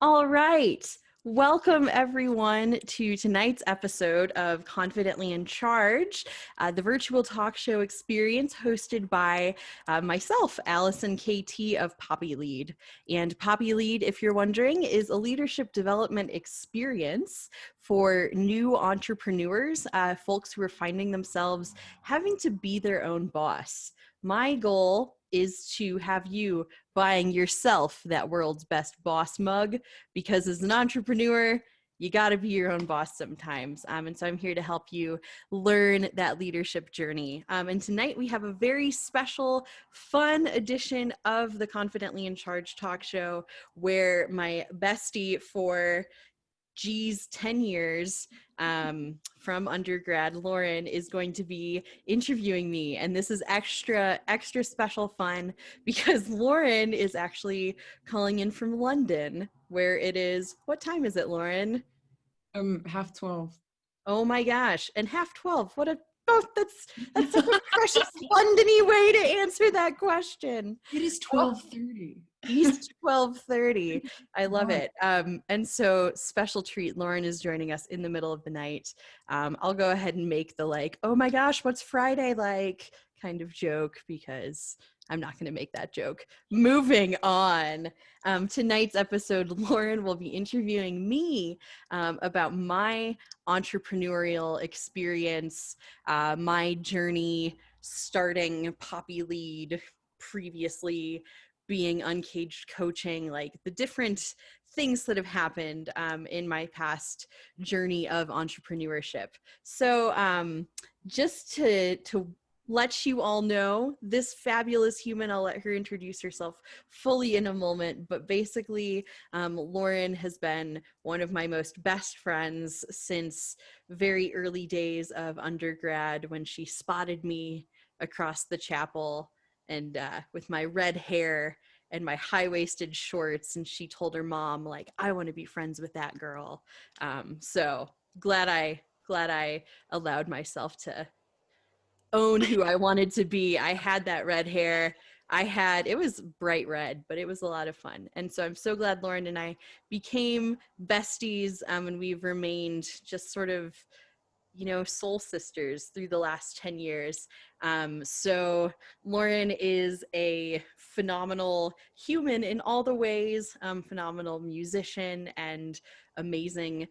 All right. Welcome, everyone, to tonight's episode of Confidently in Charge, the virtual talk show experience hosted by myself, Allison KT of PoppyLead. And PoppyLead, if you're wondering, is a leadership development experience for new entrepreneurs, folks who are finding themselves having to be their own boss. My goal is to have you buying yourself that world's best boss mug, because as an entrepreneur, you got to be your own boss sometimes. And so I'm here to help you learn that leadership journey. And tonight we have a very special, fun edition of the Confidently in Charge talk show where my bestie for 10 years from undergrad, Lauren, is going to be interviewing me. And this is extra special fun because Lauren is actually calling in from London, where it is, what time is it, Lauren? 12:30. Oh my gosh. And 12:30. What a, oh, that's such a precious London-y way to answer that question. It is 12:30. East 12:30. I love Wow. it. And so special treat, Lauren is joining us in the middle of the night. I'll go ahead and make the like, oh my gosh, what's Friday like kind of joke, because I'm not going to make that joke. Moving on. Tonight's episode, Lauren will be interviewing me about my entrepreneurial experience, my journey starting PoppyLead, previously being uncaged coaching, like the different things that have happened in my past journey of entrepreneurship. So just to let you all know, this fabulous human, I'll let her introduce herself fully in a moment, but basically Lauren has been one of my most best friends since very early days of undergrad, when she spotted me across the chapel and with my red hair and my high-waisted shorts, and she told her mom, like, I want to be friends with that girl. So glad I allowed myself to own who I wanted to be. I had that red hair. It was bright red, but it was a lot of fun. And so I'm so glad Lauren and I became besties, and we've remained just sort of, soul sisters through the last 10 years. So Lauren is a phenomenal human in all the ways, phenomenal musician and amazing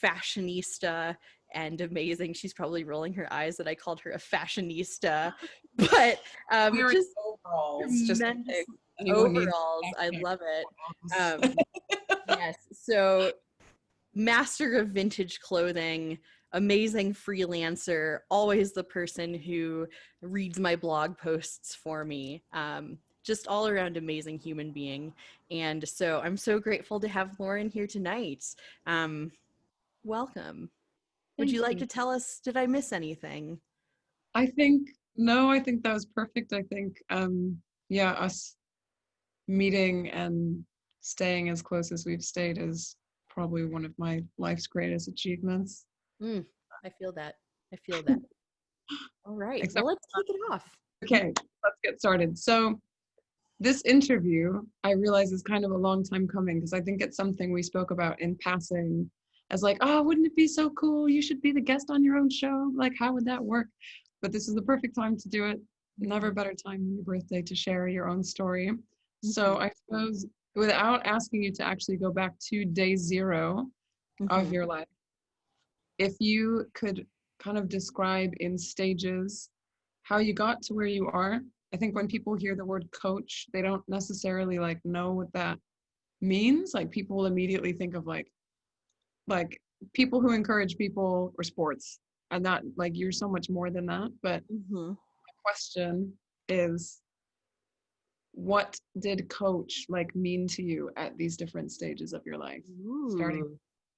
fashionista, and amazing. She's probably rolling her eyes that I called her a fashionista, but just overalls. tremendous overalls. I love it. Yes. So master of vintage clothing, amazing freelancer, always the person who reads my blog posts for me. Just all around amazing human being. And so I'm so grateful to have Lauren here tonight. Welcome. Would Thank you like you. to tell us, did I miss anything? I think that was perfect. I think, us meeting and staying as close as we've stayed is probably one of my life's greatest achievements. I feel that. I feel that. All right. Except, Well, let's kick it off. okay, let's get started. So this interview, I realize, is kind of a long time coming, because I think it's something we spoke about in passing as like, oh, wouldn't it be so cool? You should be the guest on your own show. Like, how would that work? But this is the perfect time to do it. Never better time than your birthday to share your own story. So I suppose, without asking you to actually go back to day 0 of your life, if you could kind of describe in stages how you got to where you are. I think when people hear the word coach, they don't necessarily like know what that means. Like, people will immediately think of like people who encourage people or sports, and not like, you're so much more than that. But my question is, what did coach like mean to you at these different stages of your life? Starting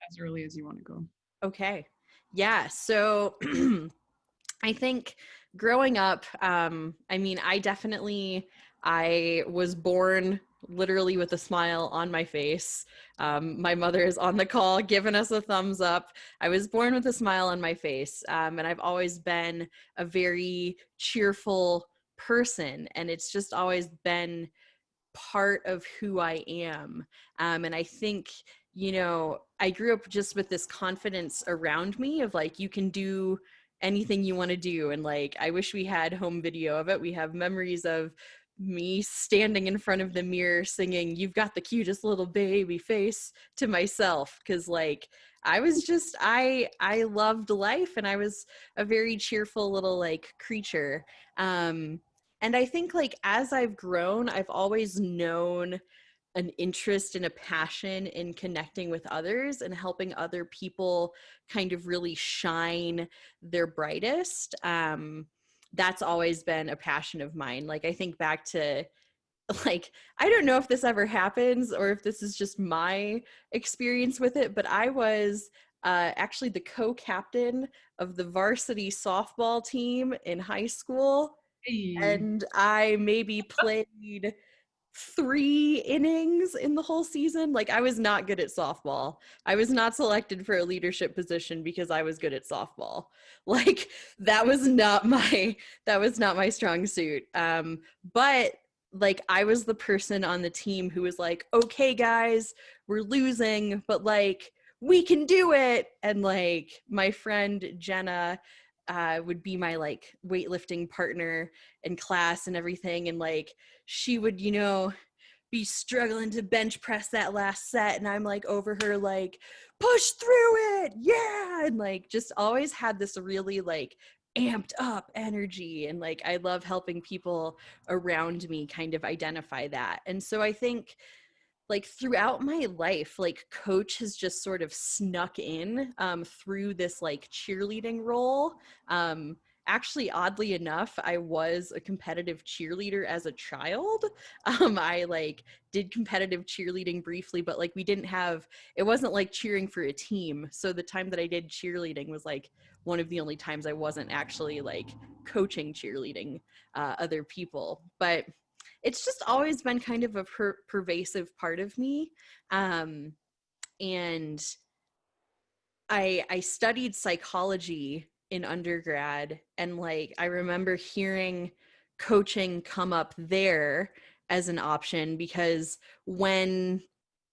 as early as you want to go. Okay. Yeah. So I think growing up, I was born literally with a smile on my face. My mother is on the call giving us a thumbs up. I was born with a smile on my face. And I've always been a very cheerful person. And it's just always been part of who I am. And I think, you know, I grew up just with this confidence around me of like, you can do anything you want to do. And like, I wish we had home video of it. We have memories of me standing in front of the mirror singing "You've Got the Cutest Little Baby Face" to myself, because like I was just I loved life, and I was a very cheerful little like creature. And I think like as I've grown, I've always known an interest and a passion in connecting with others and helping other people kind of really shine their brightest. That's always been a passion of mine. Like I think back to, like, I don't know if this ever happens or if this is just my experience with it, but I was actually the co-captain of the varsity softball team in high school, Hey. and I maybe played 3 innings in the whole season. Like I was not good at softball. I was not selected for a leadership position because I was good at softball. Like that was not my strong suit. But like I was the person on the team who was like, okay guys, we're losing, but like we can do it. And like my friend Jenna would be my like weightlifting partner in class and everything, and like she would, you know, be struggling to bench press that last set, and I'm like over her like, push through it, yeah, and like just always had this really like amped up energy, and like I love helping people around me kind of identify that. And so I think like throughout my life, like coach has just sort of snuck in through this like cheerleading role. Actually, oddly enough, I was a competitive cheerleader as a child. I like did competitive cheerleading briefly, but like we didn't have, it wasn't like cheering for a team. So the time that I did cheerleading was like one of the only times I wasn't actually like coaching cheerleading other people. But it's just always been kind of a pervasive part of me. And I studied psychology in undergrad, and like I remember hearing coaching come up there as an option, because when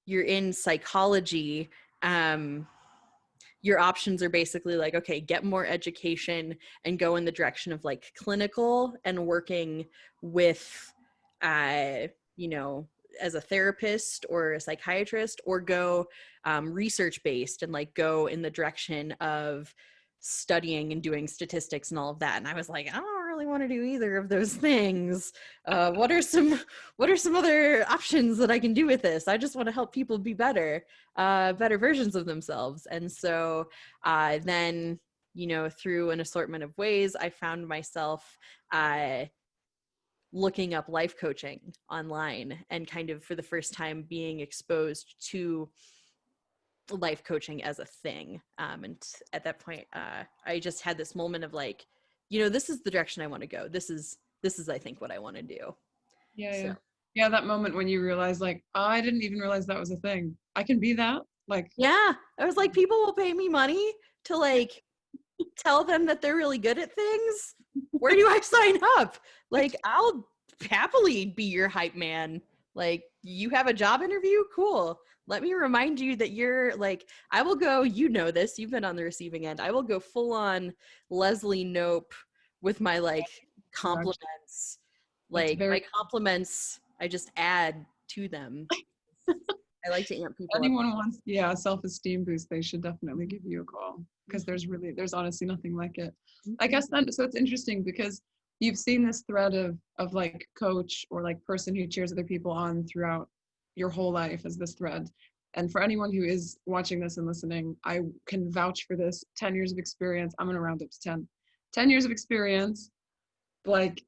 you're in psychology, your options are basically like, okay, get more education and go in the direction of like clinical and working with you know, as a therapist or a psychiatrist, or go research based and like go in the direction of studying and doing statistics and all of that. And I was like, I don't really want to do either of those things. What are some other options that I can do with this? I just want to help people be better, better versions of themselves. And so then, you know, through an assortment of ways, I found myself looking up life coaching online, and kind of for the first time being exposed to life coaching as a thing. And at that point, I just had this moment of like, you know, this is the direction I want to go. This is I think what I want to do. Yeah, So yeah. Yeah, that moment when you realize like, oh, I didn't even realize that was a thing. I can be that. Like, yeah, I was like, people will pay me money to like tell them that they're really good at things. Where do I sign up? Like, I'll happily be your hype man. Like, you have a job interview? Cool. Let me remind you that you're like, I will go, you know this, you've been on the receiving end. I will go full on Leslie Knope with my like compliments. that's Like, very, my compliments, I just add to them. I like to amp people up. anyone wants, yeah, a self-esteem boost, they should definitely give you a call, because there's honestly nothing like it. I guess then, so it's interesting because you've seen this thread of like coach or like person who cheers other people on throughout your whole life as this thread. And for anyone who is watching this and listening, I can vouch for this. 10 years of experience, I'm going to round up to 10 years of experience, like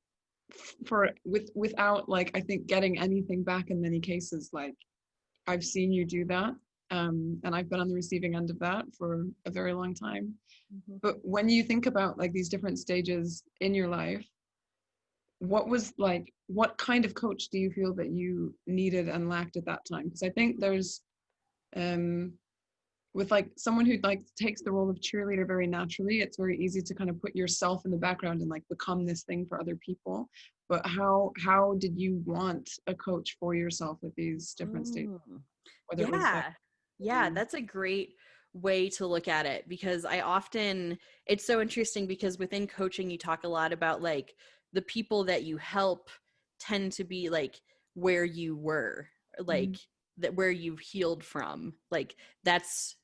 for without like, I think, getting anything back in many cases. Like, I've seen you do that. And I've been on the receiving end of that for a very long time. Mhm. But when you think about like these different stages in your life, what kind of coach do you feel that you needed and lacked at that time? Because I think there's, um, with like someone who like takes the role of cheerleader very naturally, it's very easy to kind of put yourself in the background and like become this thing for other people. but how did you want a coach for yourself at these different stages, Mm. whether it was like Yeah. Yeah, that's a great way to look at it, because it's so interesting because within coaching you talk a lot about like the people that you help tend to be like where you were, like Mhm. that where you've healed from. Like that's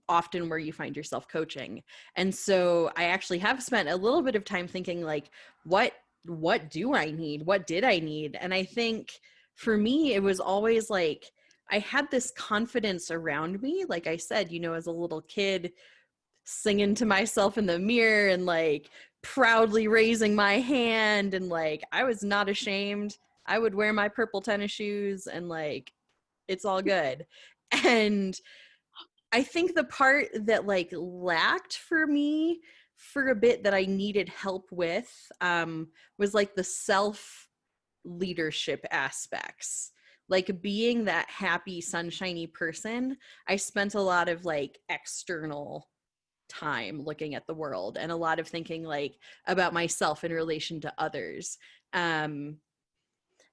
often where you find yourself coaching. And so I actually have spent a little bit of time thinking like what do I need? What did I need? And I think for me it was always like I had this confidence around me. Like I said, as a little kid, singing to myself in the mirror and like proudly raising my hand. And like, I was not ashamed. I would wear my purple tennis shoes and like, it's all good. And I think the part that like lacked for me for a bit that I needed help with was like the self leadership aspects, like being that happy sunshiny person. I spent a lot of like external time looking at the world and a lot of thinking like about myself in relation to others, um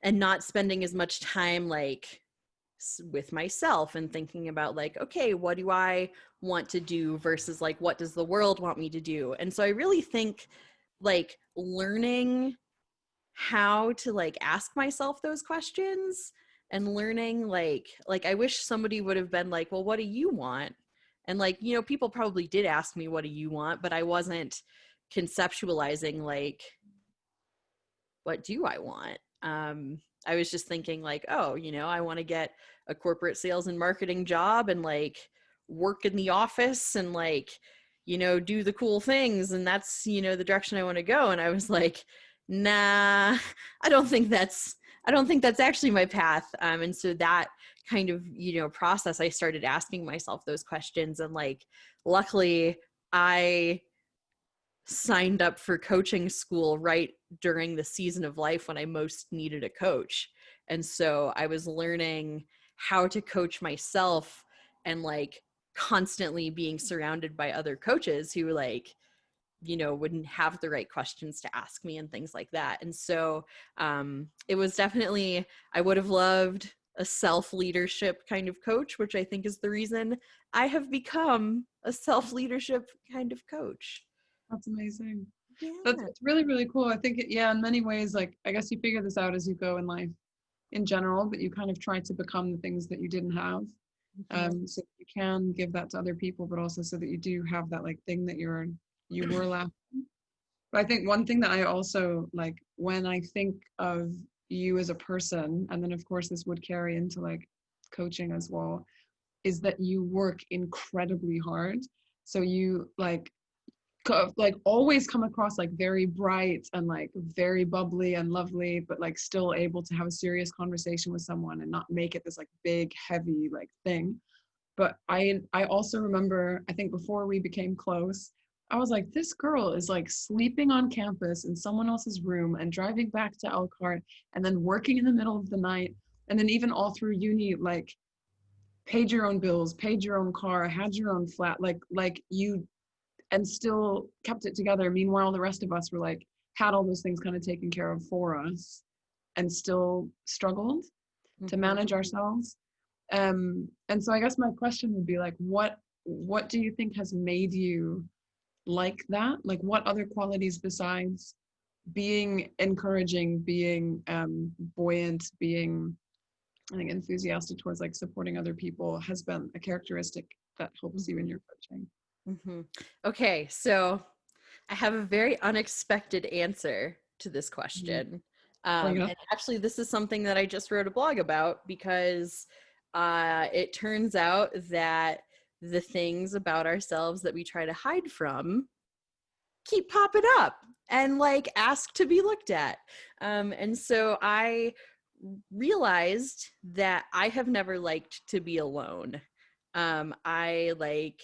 and not spending as much time like with myself and thinking about like, okay, what do I want to do versus like what does the world want me to do. And so I really think like learning how to like ask myself those questions and learning like I wish somebody would have been like, well, what do you want? And like, people probably did ask me, what do you want? But I wasn't conceptualizing like, what do I want? I was just thinking like, oh, I want to get a corporate sales and marketing job and like work in the office and like, do the cool things. And that's, the direction I want to go. And I was like, nah, I don't think that's actually my path. And so that kind of, process, I started asking myself those questions. And like, luckily I signed up for coaching school right during the season of life when I most needed a coach. And so I was learning how to coach myself and like constantly being surrounded by other coaches who like, wouldn't have the right questions to ask me and things like that. And so it was definitely, I would have loved a self-leadership kind of coach, which I think is the reason I have become a self-leadership kind of coach. That's amazing. That's Yeah. it's really, really cool. I think yeah, in many ways, like I guess you figure this out as you go in life in general, but you kind of try to become the things that you didn't have. Mhm. So you can give that to other people, but also so that you do have that like thing that you were lacking. But I think one thing that I also like when I think of you as a person, and then of course this would carry into like coaching as well, is that you work incredibly hard. So you like always come across like very bright and like very bubbly and lovely, but like still able to have a serious conversation with someone and not make it this like big heavy like thing. But I also remember, I think before we became close, I was like, this girl is like sleeping on campus in someone else's room and driving back to Elkhart and then working in the middle of the night, and then even all through uni, like paid your own bills, paid your own car, had your own flat, like you, and still kept it together. Meanwhile, the rest of us were like, had all those things kind of taken care of for us and still struggled to Mhm. manage ourselves. And so I guess my question would be like, what do you think has made you like that? Like what other qualities besides being encouraging, being buoyant, being I think enthusiastic towards like supporting other people has been a characteristic that helps you in Mhm. your coaching? Mhm. Okay, so I have a very unexpected answer to this Mhm. question. Bring it up. And actually, this is something that I just wrote a blog about because it turns out that the things about ourselves that we try to hide from keep popping up and like ask to be looked at. And so I realized that I have never liked to be alone. I like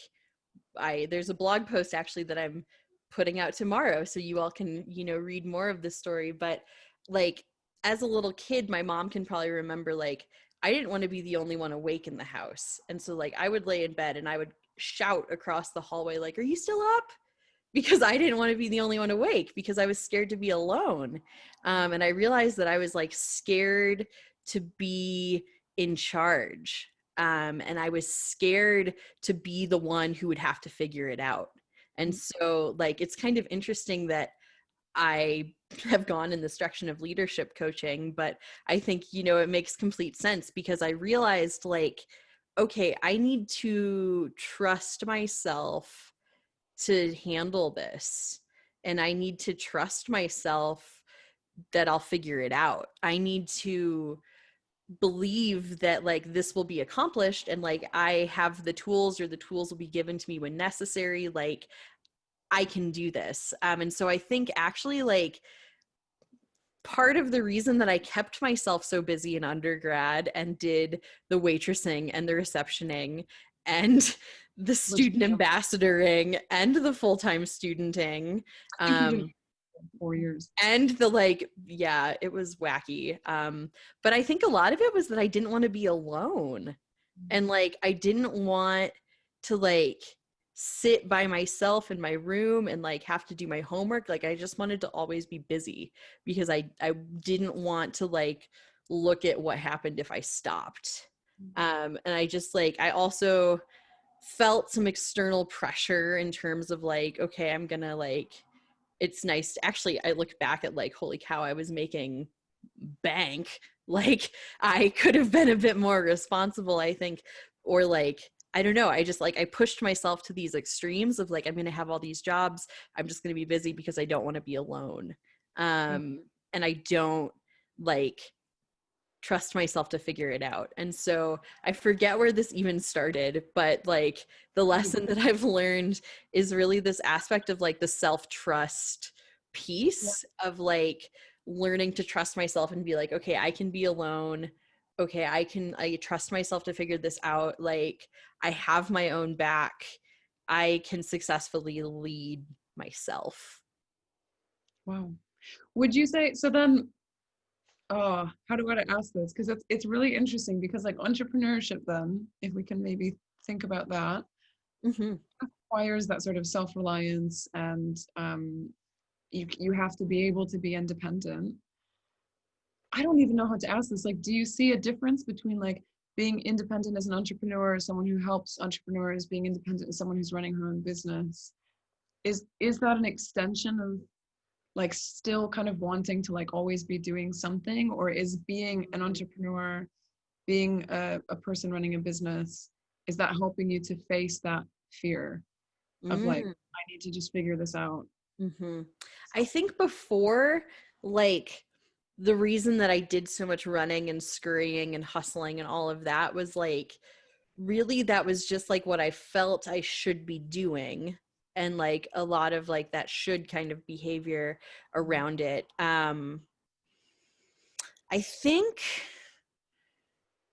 there's a blog post actually that I'm putting out tomorrow so you all can, read more of this story. But like as a little kid, my mom can probably remember like I didn't want to be the only one awake in the house. And so like I would lay in bed and I would shout across the hallway like, "Are you still up? because I didn't want to be the only one awake, because I was scared to be alone. And I realized that I was like scared to be in charge. And I was scared to be the one who would have to figure it out. And so like, it's kind of interesting that I have gone in this direction of leadership coaching, but I think, you know, it makes complete sense, because I realized like, okay, I need to trust myself to handle this. And I need to trust myself that I'll figure it out. I need to believe that like this will be accomplished, and like I have the tools, or the tools will be given to me when necessary. Like I can do this. And so I think actually like part of the reason that I kept myself so busy in undergrad and did the waitressing and the receptioning and the Which student ambassadoring and the full-time studenting, I think you did 4 years. and the like, yeah, it was wacky. But I think a lot of it was that I didn't want to be alone. And like, I didn't want to like sit by myself in my room and like have to do my homework. Like, I just wanted to always be busy, because I didn't want to like look at what happened if I stopped. And I just like, I also felt some external pressure in terms of like, okay, I'm gonna like, it's nice to, actually, I look back at like, holy cow, I was making bank. Like I could have been a bit more responsible, I think. Or like, I don't know, I just like, I pushed myself to these extremes of like, I'm going to have all these jobs, I'm just going to be busy because I don't want to be alone. And I don't like trust myself to figure it out. And so I forget where this even started, but like the lesson that I've learned is really this aspect of like the self-trust piece of like learning to trust myself and be like, okay, I can be alone. Okay, I trust myself to figure this out. Like I have my own back. I can successfully lead myself. Wow. Would you say, so then, how do I ask this? Because it's really interesting, because like entrepreneurship then, if we can maybe think about that, Mm-hmm. requires that sort of self-reliance, and you have to be able to be independent. I don't even know how to ask this. Like, do you see a difference between like being independent as an entrepreneur, someone who helps entrepreneurs, being independent as someone who's running her own business? Is that an extension of like still kind of wanting to like always be doing something, or is being an entrepreneur, being a person running a business, is that helping you to face that fear of like, I need to just figure this out? Mm-hmm. I think before, like, the reason that I did so much running and scurrying and hustling and all of that was like, really, that was just like what I felt I should be doing. And like a lot of like that should kind of behavior around it. I think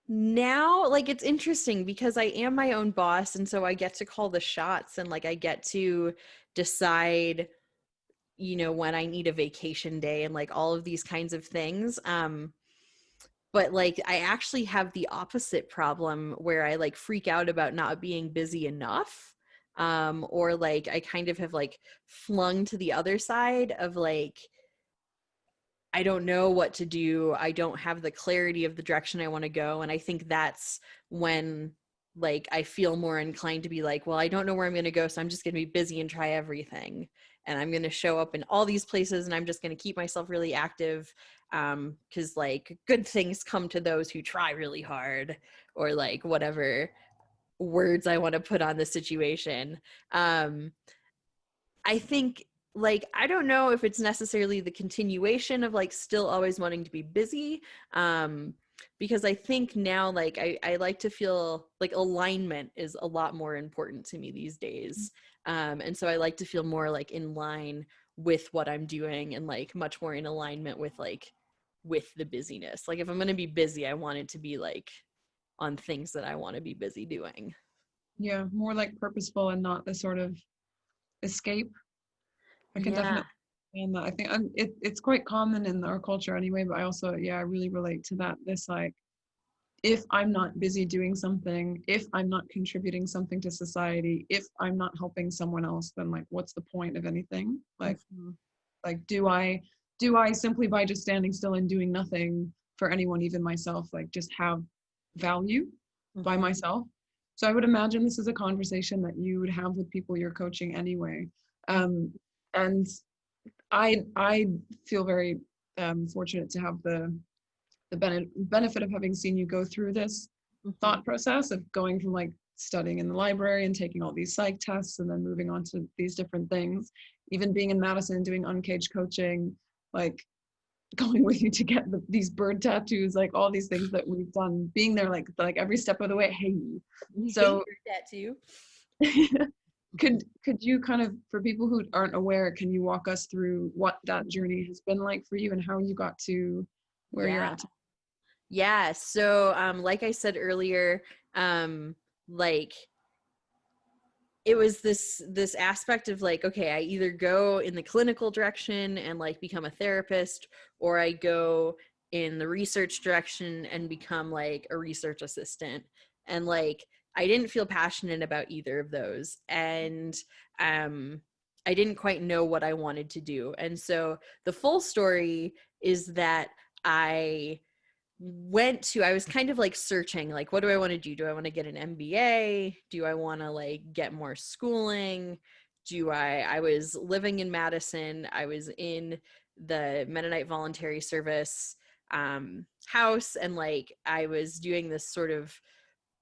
now, like, it's interesting because I am my own boss. And so I get to call the shots, and like I get to decide, you know, when I need a vacation day and like all of these kinds of things. But like I actually have the opposite problem where I like freak out about not being busy enough. Or like I kind of have like flung to the other side of like, I don't know what to do. I don't have the clarity of the direction I want to go. And I think that's when like I feel more inclined to be like, well, I don't know where I'm going to go, so I'm just going to be busy and try everything. And I'm going to show up in all these places, and I'm just going to keep myself really active, because like good things come to those who try really hard, or like whatever words I want to put on the situation. I think like I don't know if it's necessarily the continuation of like still always wanting to be busy, because I think now like I like to feel like alignment is a lot more important to me these days. And so I like to feel more like in line with what I'm doing, and like much more in alignment with like with the busyness. Like if I'm going to be busy, I want it to be like on things that I want to be busy doing. Yeah, more like purposeful and not the sort of escape. I can Yeah. definitely understand that. I think it's quite common in our culture anyway, but I also, yeah, I really relate to that. This like, if I'm not busy doing something, if I'm not contributing something to society, if I'm not helping someone else, then like what's the point of anything? Mhm. Like do I simply by just standing still and doing nothing for anyone, even myself, like just have value by Mhm. myself? So I would imagine this is a conversation that you would have with people you're coaching anyway. Um, and I feel very fortunate to have the benefit of having seen you go through this Mhm. thought process of going from like studying in the library and taking all these psych tests and then moving on to these different things, even being in Madison doing uncaged coaching, like going with you to get these bird tattoos, like all these things that we've done, being there like every step of the way. Hey, so Your tattoo. could you kind of, for people who aren't aware, can you walk us through what that journey has been like for you and how you got to where you're Yeah. at? Yeah. So, like I said earlier, like it was this aspect of like, okay, I either go in the clinical direction and like become a therapist, or I go in the research direction and become like a research assistant. And like I didn't feel passionate about either of those. And um I didn't quite know what I wanted to do. And so the full story is that I I was kind of like searching, like, what do I want to do? Do I want to get an MBA? Do I want to like get more schooling? I was living in Madison. I was in the Mennonite Voluntary Service house, and like I was doing this sort of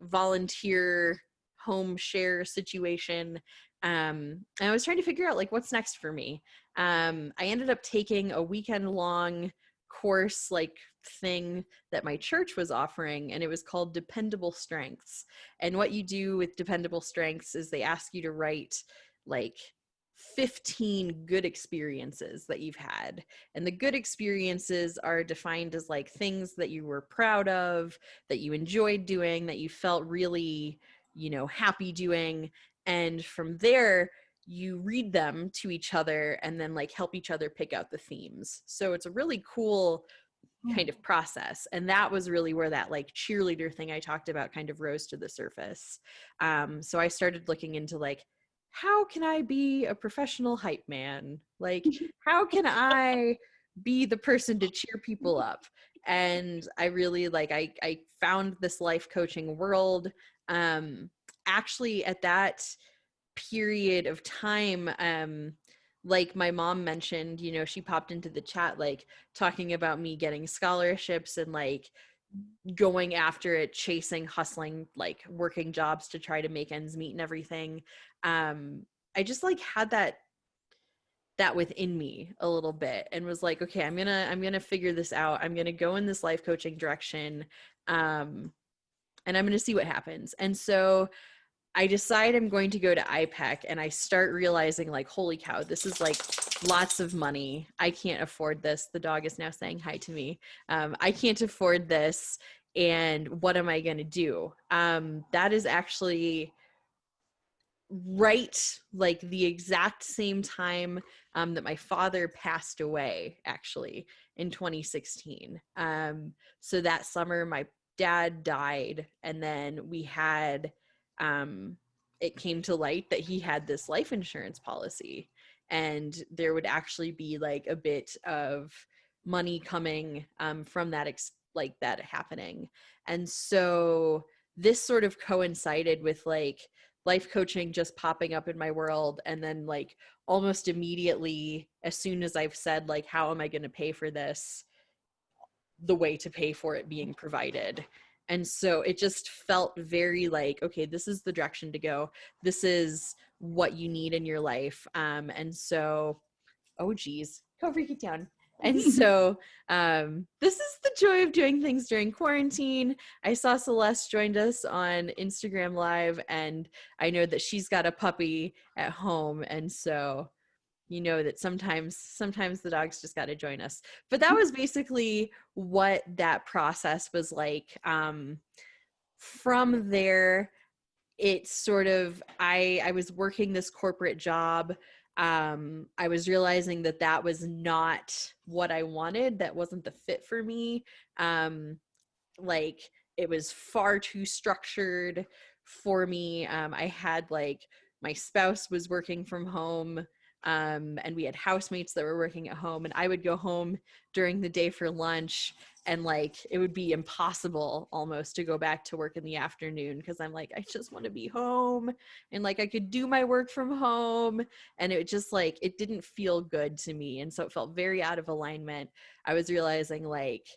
volunteer home share situation. And I was trying to figure out like what's next for me. I ended up taking a weekend long course like thing that my church was offering, and it was called Dependable Strengths. And what you do with Dependable Strengths is they ask you to write like 15 good experiences that you've had. And the good experiences are defined as like things that you were proud of, that you enjoyed doing, that you felt really, happy doing. And from there, you read them to each other and then like help each other pick out the themes. So it's a really cool kind of process. And that was really where that like cheerleader thing I talked about kind of rose to the surface. So I started looking into like, how can I be a professional hype man? Like, how can I be the person to cheer people up? And I really like, I found this life coaching world. Um, Actually, at that period of time, like my mom mentioned, she popped into the chat like talking about me getting scholarships and like going after it, chasing, hustling, like working jobs to try to make ends meet and everything. I just like had that within me a little bit and was like, okay, I'm gonna figure this out. I'm gonna go in this life coaching direction, and I'm gonna see what happens. And so I decide I'm going to go to IPEC, and I start realizing like, holy cow, this is like lots of money. I can't afford this. The dog is now saying hi to me. I can't afford this. And what am I going to do? That is actually right, like the exact same time that my father passed away, actually, in 2016. So that summer, my dad died, and then we had, it came to light that he had this life insurance policy, and there would actually be like a bit of money coming from that, like that happening. And so this sort of coincided with like life coaching just popping up in my world, and then like almost immediately, as soon as I've said like, how am I going to pay for this, the way to pay for it being provided. And so it just felt very like, okay, this is the direction to go. This is what you need in your life. And so, oh geez, go freak it down. And so this is the joy of doing things during quarantine. I saw Celeste joined us on Instagram Live, and I know that she's got a puppy at home. And so that sometimes the dogs just got to join us. But that was basically what that process was like. From there, it's sort of, I was working this corporate job. I was realizing that was not what I wanted. That wasn't the fit for me. Like it was far too structured for me. I had like, my spouse was working from home, and we had housemates that were working at home, and I would go home during the day for lunch, and like it would be impossible almost to go back to work in the afternoon because I'm like, I just want to be home, and like I could do my work from home, and it just like, it didn't feel good to me, and so it felt very out of alignment. I was realizing like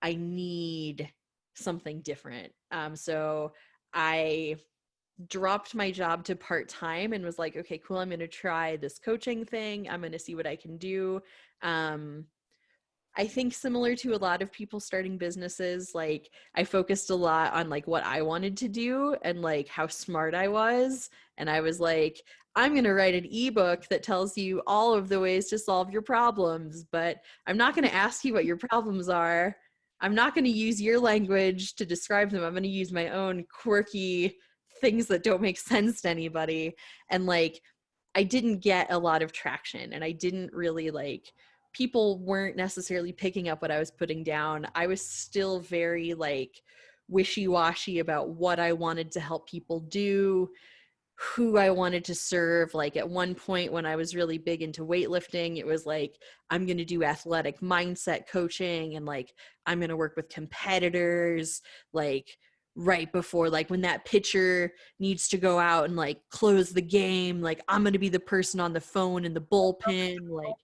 I need something different. So I dropped my job to part-time and was like, okay, cool, I'm going to try this coaching thing. I'm going to see what I can do. Um, I think similar to a lot of people starting businesses, like I focused a lot on like what I wanted to do and like how smart I was. And I was like, I'm going to write an ebook that tells you all of the ways to solve your problems, but I'm not going to ask you what your problems are. I'm not going to use your language to describe them. I'm going to use my own quirky things that don't make sense to anybody. And like, I didn't get a lot of traction, and I didn't really like, people weren't necessarily picking up what I was putting down. I was still very like wishy-washy about what I wanted to help people do, who I wanted to serve. Like at one point when I was really big into weightlifting, it was like, I'm going to do athletic mindset coaching, and like I'm going to work with competitors, like right before, like when that pitcher needs to go out and like close the game, like I'm going to be the person on the phone in the bullpen. Like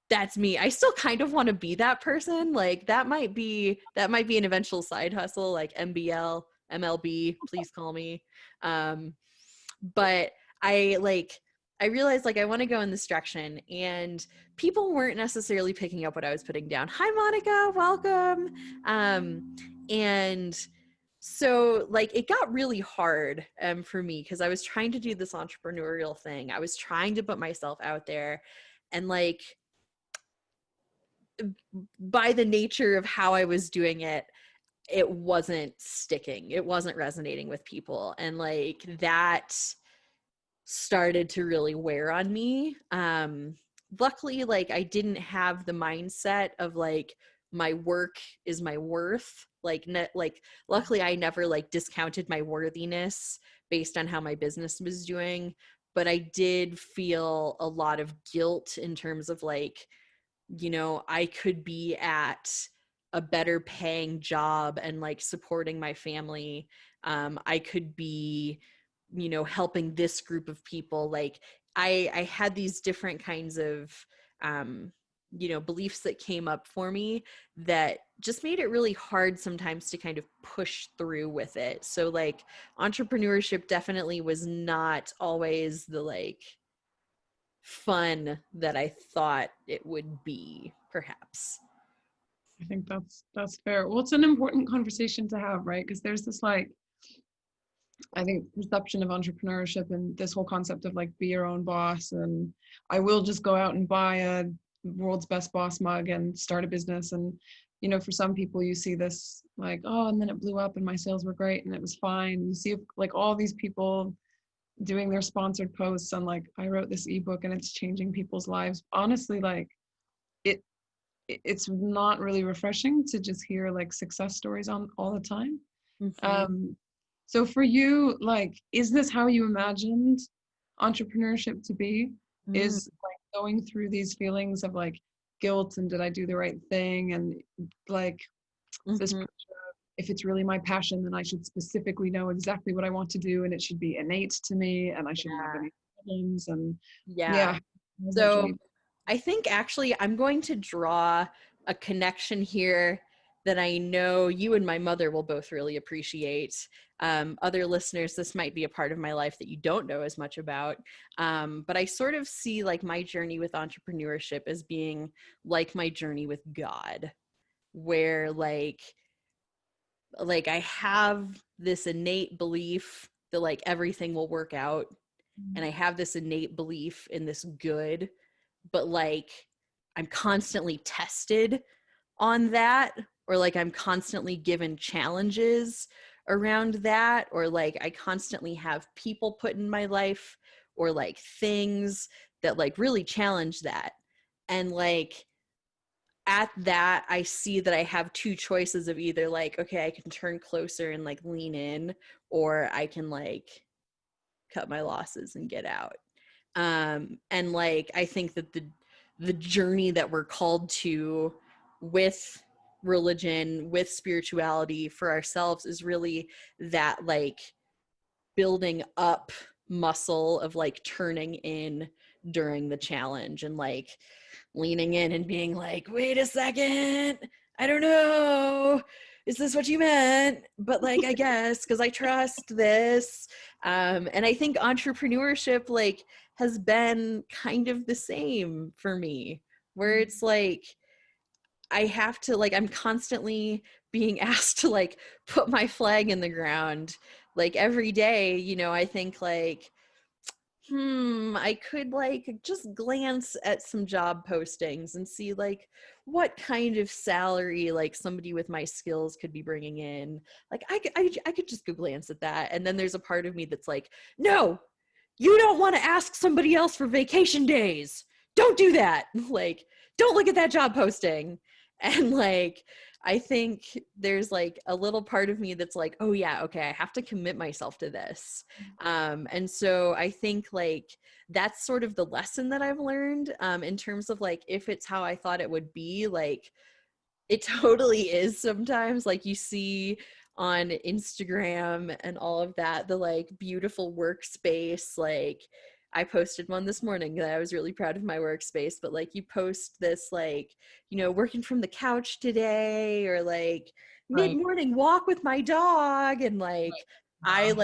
that's me. I still kind of want to be that person. Like that might be an eventual side hustle, like MBL, MLB, please call me. But I realized like I want to go in this direction, and people weren't necessarily picking up what I was putting down. Hi Monica, welcome. And so like it got really hard for me because I was trying to do this entrepreneurial thing. I was trying to put myself out there, and like by the nature of how I was doing it, it wasn't sticking. It wasn't resonating with people. And like that started to really wear on me. Luckily, like I didn't have the mindset of like my work is my worth. Like luckily I never like discounted my worthiness based on how my business was doing, but I did feel a lot of guilt in terms of like, you know, I could be at a better paying job and like supporting my family. I could be, you know, helping this group of people. Like I had these different kinds of, you know, beliefs that came up for me that just made it really hard sometimes to kind of push through with it. So like entrepreneurship definitely was not always the like fun that I thought it would be, perhaps. I think that's fair. Well, it's an important conversation to have, right? Because there's this like, I think perception of entrepreneurship and this whole concept of like be your own boss, and I will just go out and buy a world's best boss mug and start a business. And you know, for some people you see this like, oh, and then it blew up and my sales were great and it was fine. You see like all these people doing their sponsored posts on like, I wrote this ebook and it's changing people's lives. Honestly, like it it's not really refreshing to just hear like success stories on all the time. Mm-hmm. So for you, like, is this how you imagined entrepreneurship to be? Mm-hmm. Is like going through these feelings of like guilt and did I do the right thing? And like this Mm-hmm. pressure, if it's really my passion, then I should specifically know exactly what I want to do and it should be innate to me and I shouldn't have Yeah. any problems. And Yeah. yeah, how was that So journey? I think actually I'm going to draw a connection here that I know you and my mother will both really appreciate. Other listeners, this might be a part of my life that you don't know as much about. But I sort of see like my journey with entrepreneurship as being like my journey with God, where like I have this innate belief that like everything will work out, and I have this innate belief in this good, but like I'm constantly tested on that, or like I'm constantly given challenges around that, or like I constantly have people put in my life or like things that like really challenge that. And like at that, I see that I have two choices of either like, okay, I can turn closer and like lean in, or I can like cut my losses and get out. And like, I think that the journey that we're called to with religion, with spirituality for ourselves is really that like building up muscle of like turning in during the challenge and like leaning in and being like, wait a second, I don't know, is this what you meant? But like, I guess, because I trust this. And I think entrepreneurship like has been kind of the same for me, where it's like, I have to like, I'm constantly being asked to like put my flag in the ground like every day. You know, I think like, I could like just glance at some job postings and see like what kind of salary like somebody with my skills could be bringing in. Like I could just go glance at that. And then there's a part of me that's like, no, you don't want to ask somebody else for vacation days. Don't do that. Like, don't look at that job posting. And like, I think there's like a little part of me that's like, oh yeah, okay, I have to commit myself to this. And so I think like that's sort of the lesson that I've learned in terms of like, if it's how I thought it would be, like it totally is sometimes. Like you see on Instagram and all of that, the like beautiful workspace. Like I posted one this morning that I was really proud of my workspace, but like you post this like, you know, working from the couch today, or like Right. mid-morning walk with my dog, and like Wow.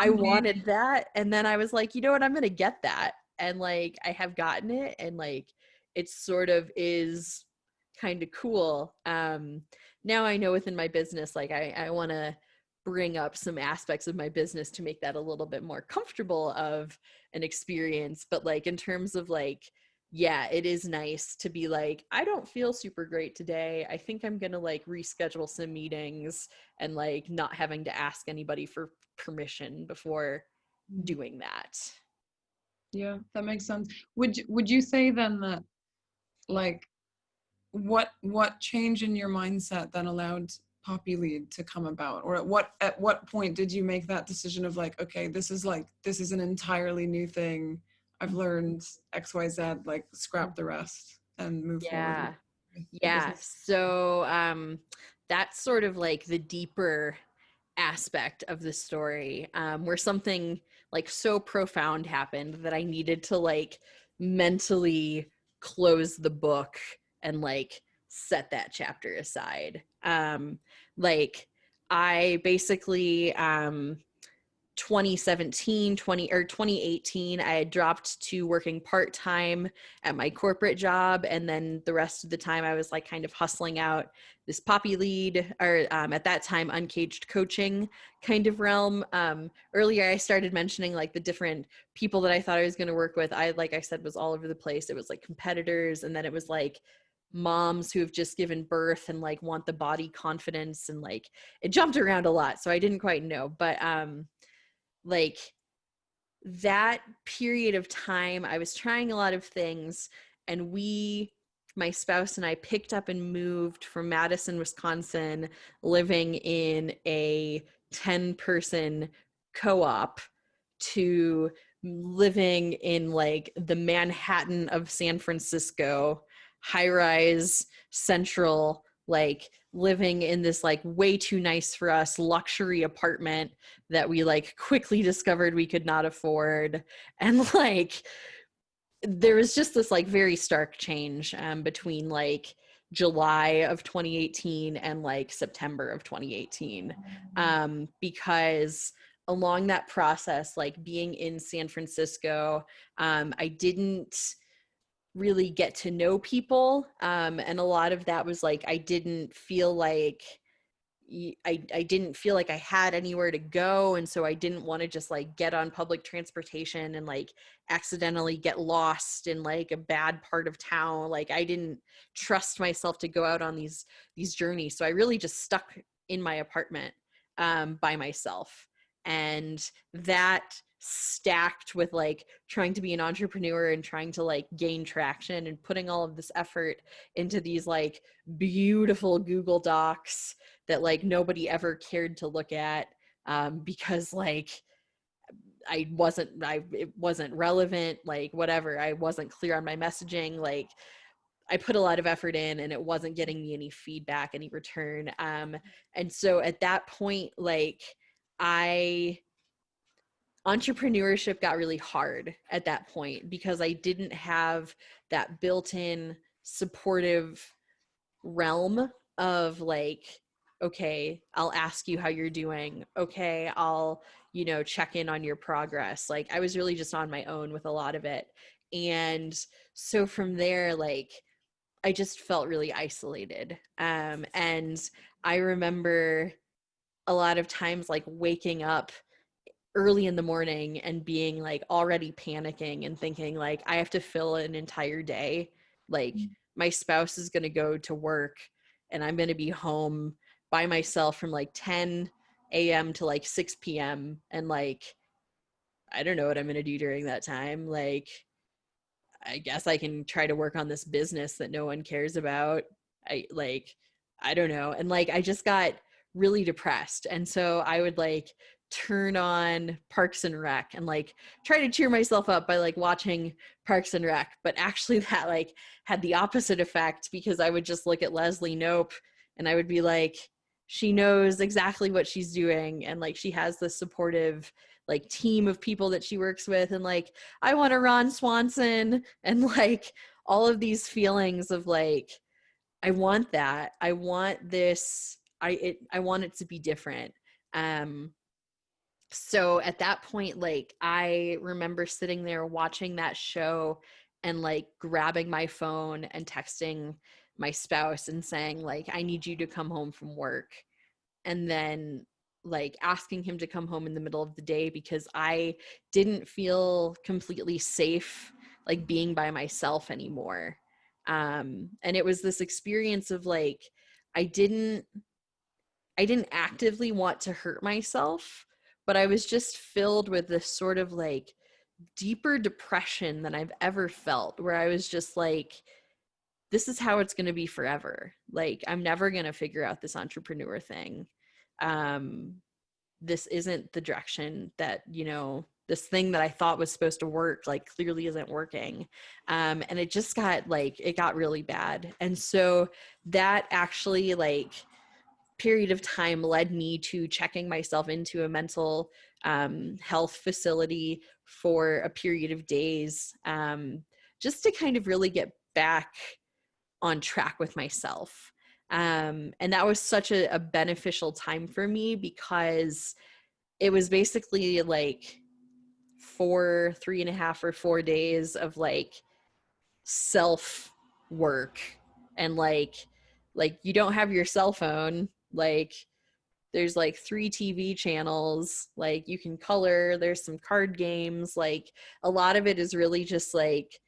I wanted that, and then I was like, you know what, I'm gonna get that. And like I have gotten it, and like it sort of is kind of cool. Now I know within my business, like I want to bring up some aspects of my business to make that a little bit more comfortable of an experience. But like in terms of like, yeah, it is nice to be like, I don't feel super great today. I think I'm gonna like reschedule some meetings, and like not having to ask anybody for permission before doing that. Yeah, that makes sense. Would you say then that like what change in your mindset then allowed PoppyLead to come about? Or at what point did you make that decision of like, okay, this is an entirely new thing. I've learned XYZ, like scrap the rest and move forward Yeah. with the Yeah. business. So that's sort of like the deeper aspect of the story, where something like so profound happened that I needed to like mentally close the book and like set that chapter aside. Like I basically 2018, I had dropped to working part-time at my corporate job, and then the rest of the time I was like kind of hustling out this PoppyLead, or at that time uncaged coaching kind of realm. Earlier I started mentioning like the different people that I thought I was going to work with. I, like I said, was all over the place. It was like competitors, and then it was like moms who have just given birth and like want the body confidence, and like it jumped around a lot, so I didn't quite know. But like that period of time, I was trying a lot of things, and my spouse and I picked up and moved from Madison, Wisconsin, living in a 10-person co-op, to living in like the Manhattan of San Francisco, high rise, central, like living in this like way too nice for us luxury apartment that we like quickly discovered we could not afford. And like there was just this like very stark change between like July of 2018 and like September of 2018, because along that process, like being in San Francisco, I didn't really get to know people, and a lot of that was like I didn't feel like I didn't feel like I had anywhere to go. And so I didn't want to just like get on public transportation and like accidentally get lost in like a bad part of town. Like I didn't trust myself to go out on these journeys. So I really just stuck in my apartment by myself. And that stacked with like trying to be an entrepreneur and trying to like gain traction and putting all of this effort into these like beautiful Google Docs that like nobody ever cared to look at, because like it wasn't relevant, like whatever, I wasn't clear on my messaging, like I put a lot of effort in and it wasn't getting me any feedback, any return. And so at that point, like I entrepreneurship got really hard at that point because I didn't have that built-in supportive realm of like, okay, I'll ask you how you're doing. Okay, I'll, check in on your progress. Like I was really just on my own with a lot of it. And so from there, like I just felt really isolated. And I remember a lot of times like waking up early in the morning and being like already panicking and thinking like I have to fill an entire day. Like my spouse is going to go to work and I'm going to be home by myself from like 10 a.m. to like 6 p.m. And like, I don't know what I'm going to do during that time. Like, I guess I can try to work on this business that no one cares about. I don't know. And like, I just got really depressed. And so I would like turn on Parks and Rec and like try to cheer myself up by like watching Parks and Rec. But actually that like had the opposite effect because I would just look at Leslie Knope and I would be like, she knows exactly what she's doing. And like, she has this supportive like team of people that she works with. And like, I want a Ron Swanson and like all of these feelings of like, I want that. I want this. I want it to be different. So at that point, like I remember sitting there watching that show and like grabbing my phone and texting my spouse and saying like, I need you to come home from work. And then like asking him to come home in the middle of the day because I didn't feel completely safe like being by myself anymore. And it was this experience of like I didn't actively want to hurt myself, but I was just filled with this sort of like deeper depression than I've ever felt, where I was just like, this is how it's going to be forever. Like, I'm never going to figure out this entrepreneur thing. This isn't the direction that, this thing that I thought was supposed to work, like clearly isn't working. And it just got like, it got really bad. And so that actually like period of time led me to checking myself into a mental health facility for a period of days, just to kind of really get back on track with myself. And that was such a beneficial time for me because it was basically like 3.5 or 4 days of like self work and like you don't have your cell phone, like there's like 3 TV channels, like you can color, there's some card games, like a lot of it is really just like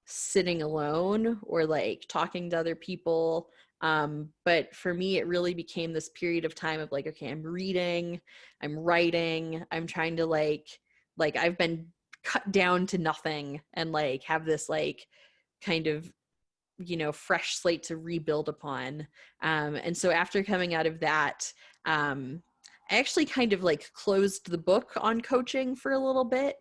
sitting alone or like talking to other people. But for me, it really became this period of time of like, okay, I'm reading, I'm writing, I'm trying to like I've been cut down to nothing and like have this like kind of fresh slate to rebuild upon. And so after coming out of that, I actually kind of like closed the book on coaching for a little bit,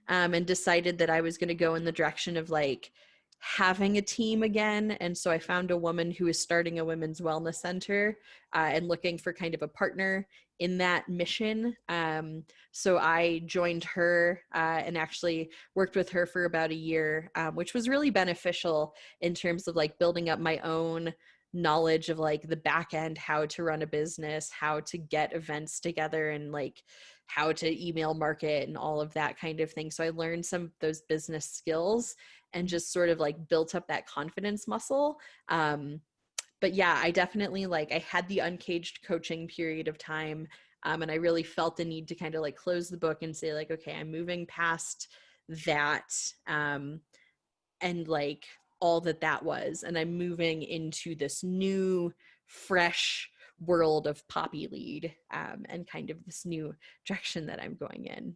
and decided that I was going to go in the direction of like having a team again. And so I found a woman who is starting a women's wellness center, and looking for kind of a partner in that mission. So I joined her, and actually worked with her for about a year, which was really beneficial in terms of like building up my own knowledge of like the back end, how to run a business, how to get events together, and like how to email market and all of that kind of thing. So I learned some of those business skills and just sort of like built up that confidence muscle. But yeah, I definitely like, I had the uncaged coaching period of time. And I really felt the need to kind of like close the book and say like, okay, I'm moving past that. And like all that was, and I'm moving into this new, fresh world of PoppyLead, and kind of this new direction that I'm going in.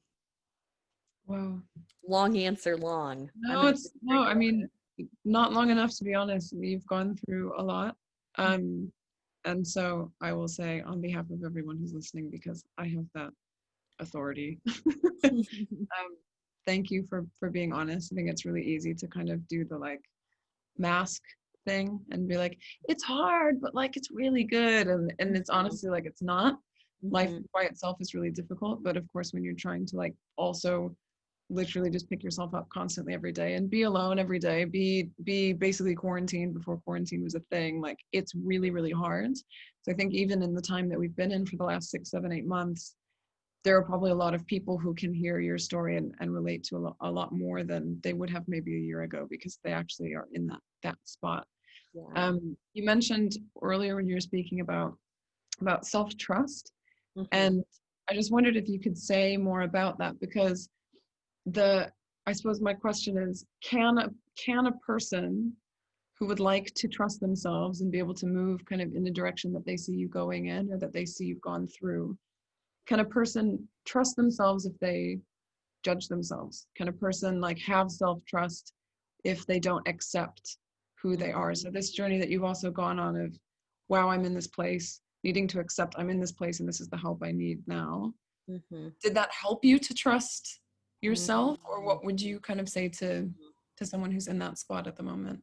Wow. Long answer, long. I'm No, gonna it's no, I mean, not long enough to be honest. We've gone through a lot. And so I will say on behalf of everyone who's listening, because I have that authority. Thank you for being honest. I think it's really easy to kind of do the like mask thing and be like, it's hard, but like it's really good. And it's honestly like it's not. Life by itself is really difficult. But of course, when you're trying to like also literally just pick yourself up constantly every day and be alone every day, be basically quarantined before quarantine was a thing, like it's really, really hard. So I think even in the time that we've been in for the last 6, 7, 8 months, there are probably a lot of people who can hear your story and relate to a lot more than they would have maybe a year ago, because they actually are in that spot. Yeah. You mentioned earlier when you were speaking about self-trust, Mm-hmm. and I just wondered if you could say more about that, because I suppose my question is, can a person who would like to trust themselves and be able to move kind of in the direction that they see you going in, or that they see you've gone through, can a person trust themselves if they judge themselves? Can a person like have self-trust if they don't accept who they are? So this journey that you've also gone on of, wow, I'm in this place, needing to accept I'm in this place and this is the help I need now. Mm-hmm. Did that help you to trust yourself, or Mm-hmm. what would you kind of say to someone who's in that spot at the moment?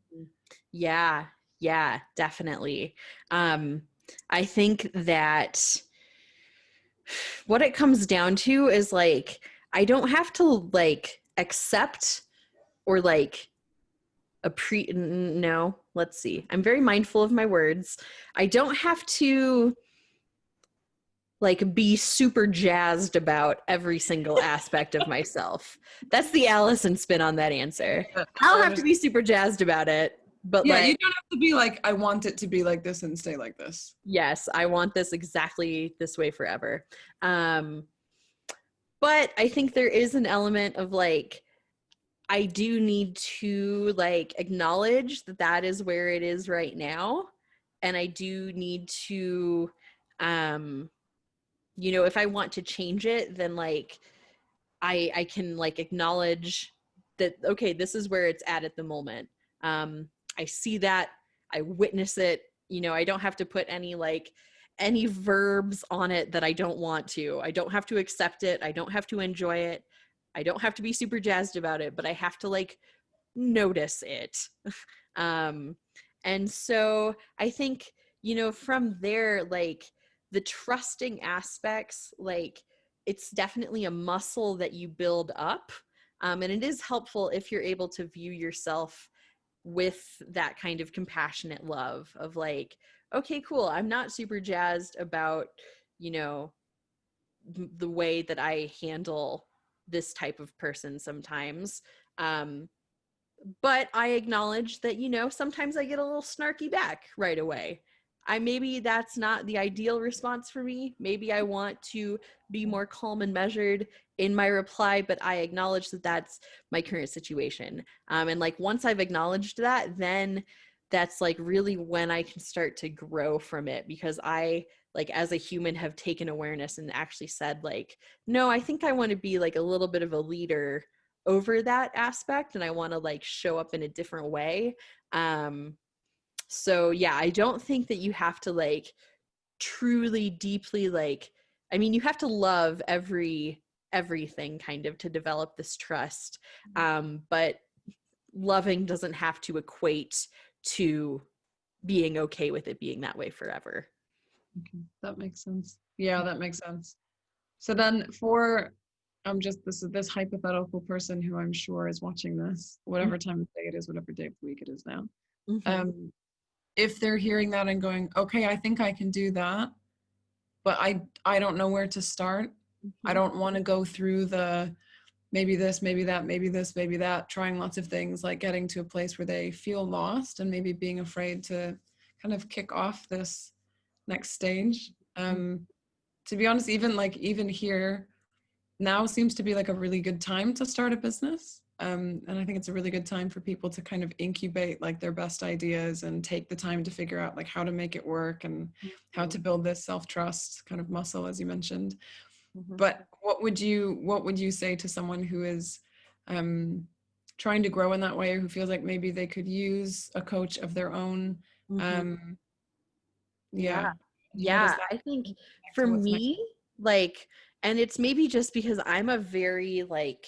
Yeah, yeah, definitely. Um, I think that what it comes down to is like, I don't have to like accept or like no, let's see. I'm very mindful of my words. I don't have to like be super jazzed about every single aspect of myself. That's the Allison spin on that answer. I I don't have to understand. be super jazzed about it, but Yeah, you like, don't have to be like, I want it to be like this and stay like this. yes, I want this exactly this way forever. Um, but I think there is an element of like, I do need to like acknowledge that that is where it is right now. And I do need to, um, if I want to change it, then like I can like acknowledge that, okay, this is where it's at the moment. I see that, I witness it, I don't have to put any verbs on it that I don't want to. I don't have to accept it. I don't have to enjoy it. I don't have to be super jazzed about it, but I have to like notice it. um, and so I think, from there, like the trusting aspects, like it's definitely a muscle that you build up. And it is helpful if you're able to view yourself with that kind of compassionate love of like, okay, cool. I'm not super jazzed about, you know, the way that I handle this type of person sometimes. Um, but I acknowledge that, sometimes I get a little snarky back right away. Maybe that's not the ideal response for me. Maybe I want to be more calm and measured in my reply, but I acknowledge that that's my current situation. And like once I've acknowledged that, then that's like really when I can start to grow from it, because I like as a human have taken awareness and actually said like, no, I think I want to be like a little bit of a leader over that aspect, and I want to like show up in a different way. So yeah, I don't think that you have to like truly deeply like, I mean, you have to love everything kind of to develop this trust. But loving doesn't have to equate to being okay with it being that way forever. Okay, that makes sense. Yeah, that makes sense. So then for I'm just this hypothetical person who I'm sure is watching this, whatever time of day it is, whatever day of the week it is now. Mm-hmm. If they're hearing that and going, okay, I think I can do that, but I don't know where to start. I Mm-hmm. don't want to go through the maybe this, maybe that, maybe this, maybe that, trying lots of things, like getting to a place where they feel lost and maybe being afraid to kind of kick off this next stage. To be honest, even here now seems to be like a really good time to start a business. And I think it's a really good time for people to kind of incubate like their best ideas and take the time to figure out like how to make it work and how to build this self-trust kind of muscle, as you mentioned. But what would you say to someone who is trying to grow in that way, or who feels like maybe they could use a coach of their own? Yeah. Yeah. How does Yeah. that I think connect for to what's next? me, like, and it's maybe just because I'm a very like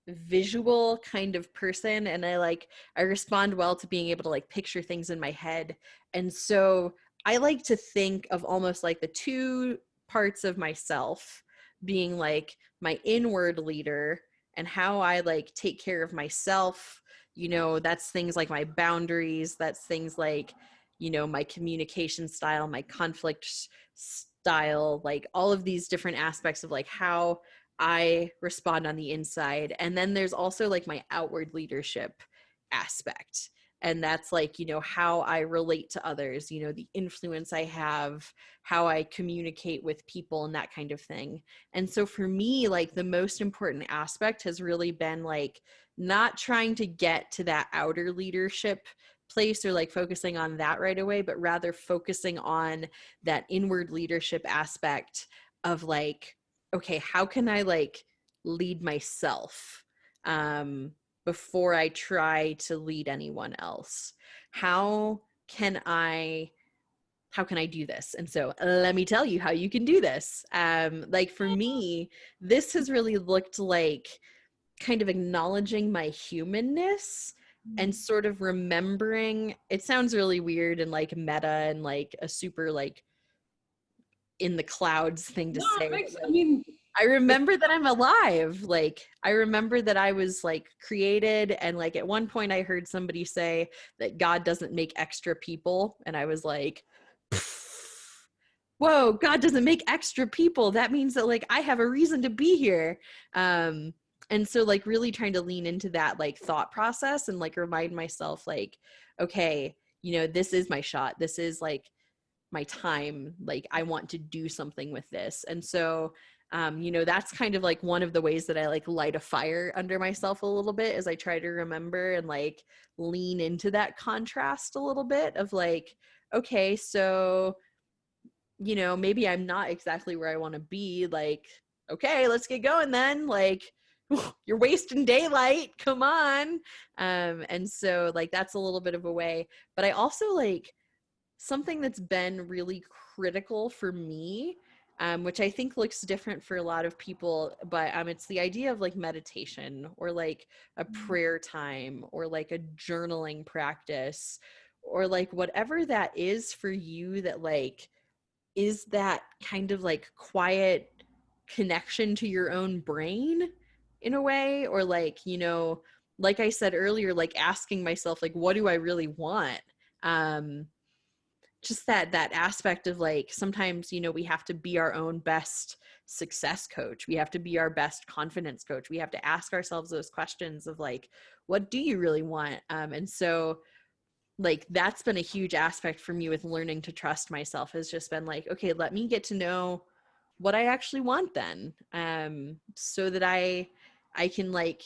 visual kind of person, and I respond well to being able to like picture things in my head. And so I like to think of almost like the two parts of myself being like my inward leader and how I like take care of myself. That's things like my boundaries, that's things like my communication style, my conflict style, like all of these different aspects of like how I respond on the inside. And then there's also like my outward leadership aspect. And that's like, how I relate to others, the influence I have, how I communicate with people and that kind of thing. And so for me, like the most important aspect has really been like not trying to get to that outer leadership place or like focusing on that right away, but rather focusing on that inward leadership aspect of like, okay, how can I like lead myself before I try to lead anyone else? How can I do this? And so let me tell you how you can do this. Like for me, this has really looked like kind of acknowledging my humanness and sort of remembering. It sounds really weird and like meta and like a super like in the clouds thing to No, say, it but makes, I like mean, I it, remember that I'm alive. Like I remember that I was like created, and like at one point I heard somebody say that God doesn't make extra people, and I was like, whoa, God doesn't make extra people. That means that like I have a reason to be here. And so like really trying to lean into that like thought process and like remind myself like, okay, this is my shot. This is like my time. Like I want to do something with this. And so that's kind of like one of the ways that I like light a fire under myself a little bit, as I try to remember and like lean into that contrast a little bit of like, okay, so maybe I'm not exactly where I want to be. Like, okay, let's get going then. Like, you're wasting daylight. Come on. And so like that's a little bit of a way. But I also like something that's been really critical for me, which I think looks different for a lot of people, but it's the idea of like meditation or like a prayer time or like a journaling practice or like whatever that is for you, that like is that kind of like quiet connection to your own brain in a way, or like like I said earlier, like asking myself like what do I really want. um just that aspect of like sometimes we have to be our own best success coach, we have to be our best confidence coach, we have to ask ourselves those questions of like what do you really want. And so like that's been a huge aspect for me with learning to trust myself, has just been like, okay, let me get to know what I actually want then, so that I can like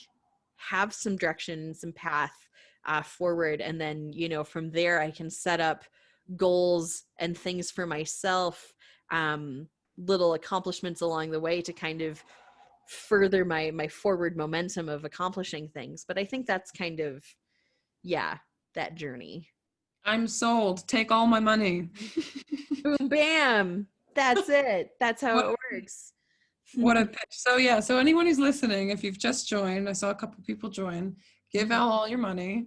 have some direction, some path forward, and then from there I can set up goals and things for myself, little accomplishments along the way to kind of further my forward momentum of accomplishing things. But I think that's kind of, yeah, that journey. I'm sold. Take all my money. Boom, bam. That's it. That's how What it works. what a pitch. So yeah, so anyone who's listening, if you've just joined, I saw a couple people join, give out all your money.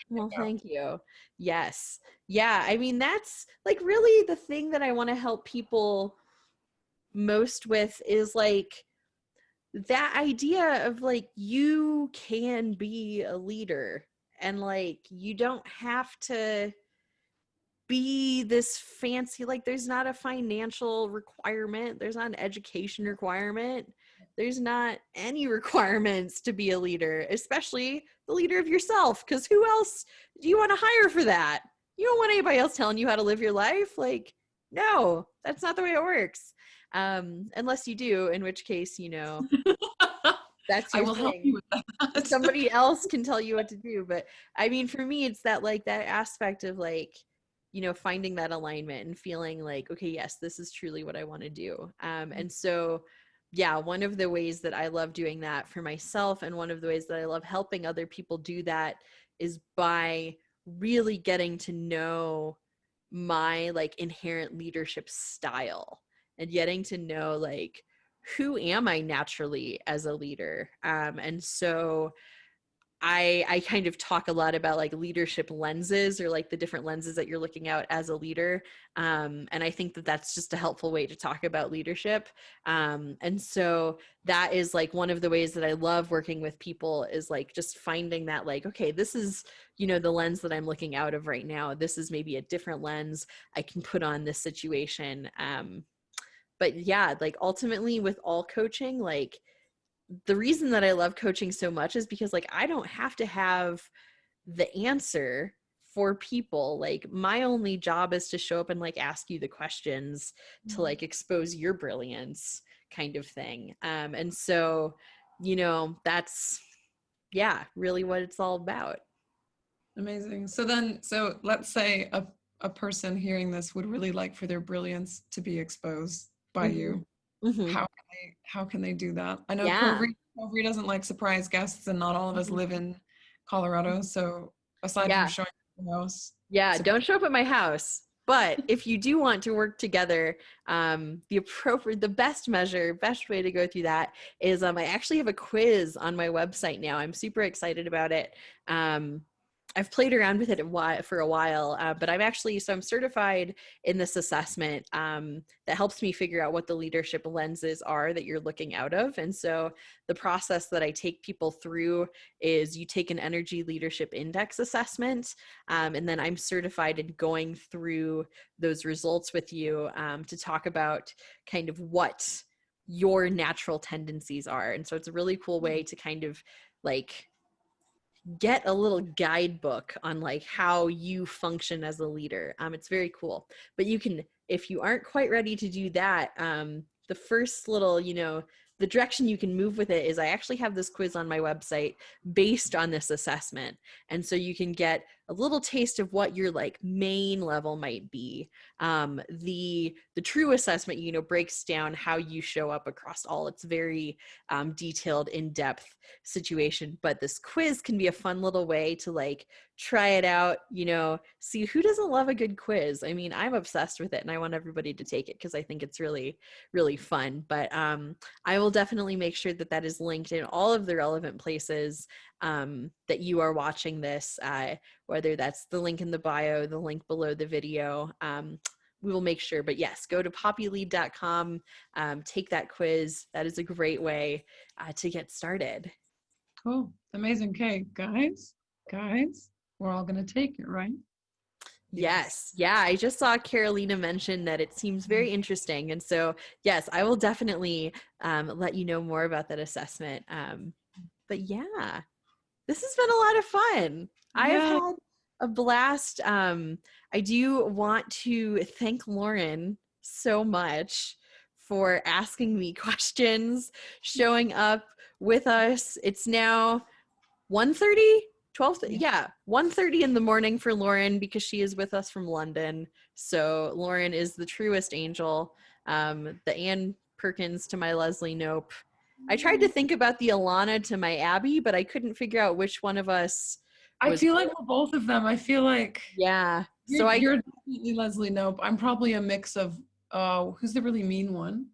Well, thank you. Yes. Yeah. I mean, that's like really the thing that I want to help people most with is like that idea of like you can be a leader, and like you don't have to be this fancy, like there's not a financial requirement, there's not an education requirement, there's not any requirements to be a leader, especially the leader of yourself, because who else do you want to hire for that? You don't want anybody else telling you how to live your life. Like, no, that's not the way it works. Unless you do, in which case that's I your will help you thing. with that. Somebody else can tell you what to do. But I mean, for me, it's that like that aspect of like finding that alignment and feeling like, okay, yes, this is truly what I want to do. And so, yeah, one of the ways that I love doing that for myself, and one of the ways that I love helping other people do that, is by really getting to know my like inherent leadership style, and getting to know like, who am I naturally as a leader. And so I kind of talk a lot about like leadership lenses, or like the different lenses that you're looking at as a leader. And I think that that's just a helpful way to talk about leadership. And so that is like one of the ways that I love working with people, is like just finding that like, okay, this is, the lens that I'm looking out of right now. This is maybe a different lens I can put on this situation. But yeah, like ultimately with all coaching, like the reason that I love coaching so much is because like I don't have to have the answer for people. Like my only job is to show up and like ask you the questions to like expose your brilliance, kind of thing. And so, that's, yeah, really what it's all about. Amazing. So let's say a person hearing this would really like for their brilliance to be exposed by Mm-hmm. you. Mm-hmm. How can they do that? I know Yeah. Covery doesn't like surprise guests, and not all of us Mm-hmm. live in Colorado. So aside from Yeah. showing up at the house, Yeah, surprise. don't show up at my house. But if you do want to work together, the best way to go through that is I actually have a quiz on my website now. I'm super excited about it. Um, I've played around with it for a while, but I'm certified in this assessment that helps me figure out what the leadership lenses are that you're looking out of. And so the process that I take people through is you take an energy leadership index assessment. And then I'm certified in going through those results with you to talk about kind of what your natural tendencies are. And so it's a really cool way to kind of like get a little guidebook on like how you function as a leader. It's very cool. But you can, if you aren't quite ready to do that, the first little, the direction you can move with it is I actually have this quiz on my website based on this assessment. And so you can get a little taste of what your like main level might be. The true assessment, breaks down how you show up across all. It's very detailed, in-depth situation, but this quiz can be a fun little way to like try it out, see who doesn't love a good quiz. I mean, I'm obsessed with it and I want everybody to take it because I think it's really, really fun. But I will definitely make sure that that is linked in all of the relevant places that you are watching this, whether that's the link in the bio, the link below the video. We will make sure, but yes, go to PoppyLead.com, take that quiz. That is a great way to get started. Cool. Amazing. Okay, guys, we're all gonna take it, right? Yes. Yeah. I just saw Carolina mention that it seems very interesting. And so, yes, I will definitely let you know more about that assessment. But yeah, this has been a lot of fun. I have Yeah. had a blast. I do want to thank Lauren so much for asking me questions, showing up with us. It's now 1:30, 12, Yeah. yeah, 1:30 in the morning for Lauren because she is with us from London. So Lauren is the truest angel, the Anne Perkins to my Leslie Knope. I tried to think about the Alana to my Abby, but I couldn't figure out which one of us I was. feel like we're both of them. I feel like Yeah. So you're definitely Leslie Knope. I'm probably a mix of who's the really mean one?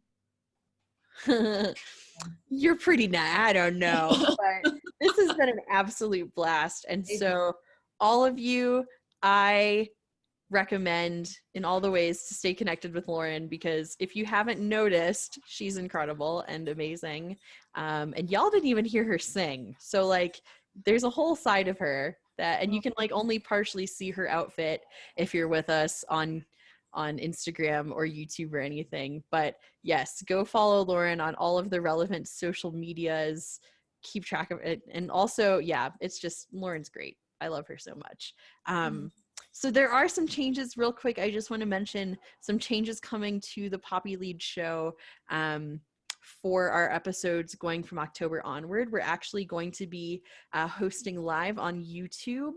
you're pretty nice. I don't know, but this has been an absolute blast. And so all of you, I recommend in all the ways to stay connected with Lauren, because if you haven't noticed, she's incredible and amazing. And y'all didn't even hear her sing. So like there's a whole side of her that, and you can like only partially see her outfit if you're with us on Instagram or YouTube or anything. But yes, go follow Lauren on all of the relevant social medias. Keep track of it. And also, yeah, it's just Lauren's great. I love her so much. So there are some changes real quick. I just want to mention some changes coming to the PoppyLead show. for our episodes going from October onward. We're actually going to be hosting live on YouTube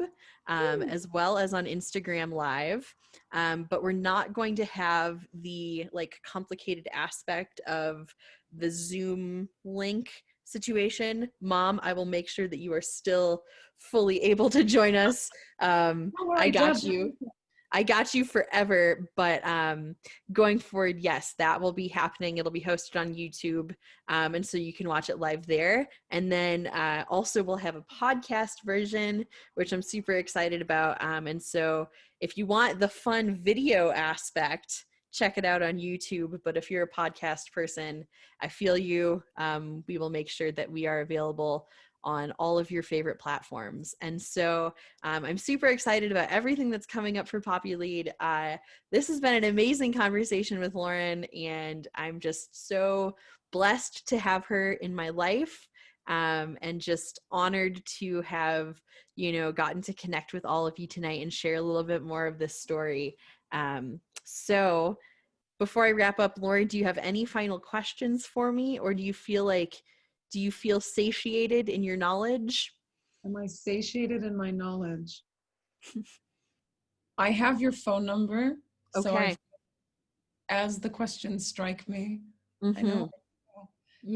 as well as on Instagram Live. But we're not going to have the like complicated aspect of the Zoom link situation. Mom, I will make sure that you are still fully able to join us. I got you. I got you forever, but going forward, yes, that will be happening. It'll be hosted on YouTube, and so you can watch it live there. And then also we'll have a podcast version, which I'm super excited about. And so if you want the fun video aspect, check it out on YouTube. But if you're a podcast person, I feel you. We will make sure that we are available on all of your favorite platforms. And so I'm super excited about everything that's coming up for PoppyLead. This has been an amazing conversation with Lauren, and I'm just so blessed to have her in my life, and just honored to have, gotten to connect with all of you tonight and share a little bit more of this story. So before I wrap up, Lauren, do you have any final questions for me, or do you feel satiated in your knowledge? Am I satiated in my knowledge? I have your phone number. Okay. So as the questions strike me, I know.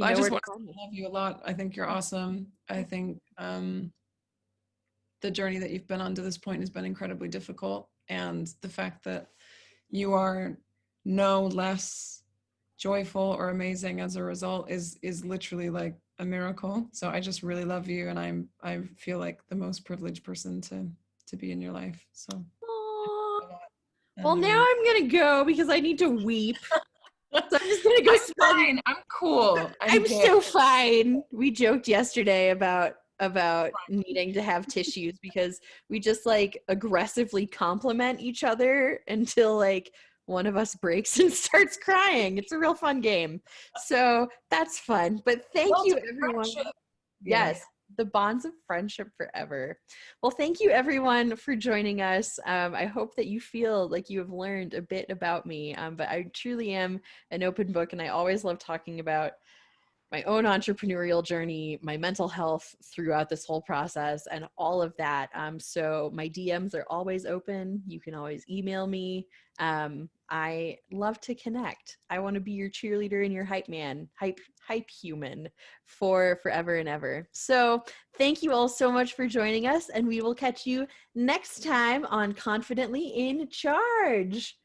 I just want to love you a lot. I think you're awesome. I think the journey that you've been on to this point has been incredibly difficult. And the fact that you are no less joyful or amazing as a result is literally like a miracle. So I just really love you, and I feel like the most privileged person to be in your life. So well, now I'm gonna go because I need to weep. So I'm just gonna go. Fine. I'm cool. I'm so fine. We joked yesterday about needing to have tissues because we just like aggressively compliment each other until like one of us breaks and starts crying. It's a real fun game. So that's fun. But thank you, everyone. Yes, the bonds of friendship forever. Well, thank you, everyone, for joining us. I hope that you feel like you have learned a bit about me. But I truly am an open book, and I always love talking about my own entrepreneurial journey, my mental health throughout this whole process, and all of that. So my DMs are always open. You can always email me. I love to connect. I want to be your cheerleader and your hype man, hype human for forever and ever. So thank you all so much for joining us, and we will catch you next time on Confidently in Charge.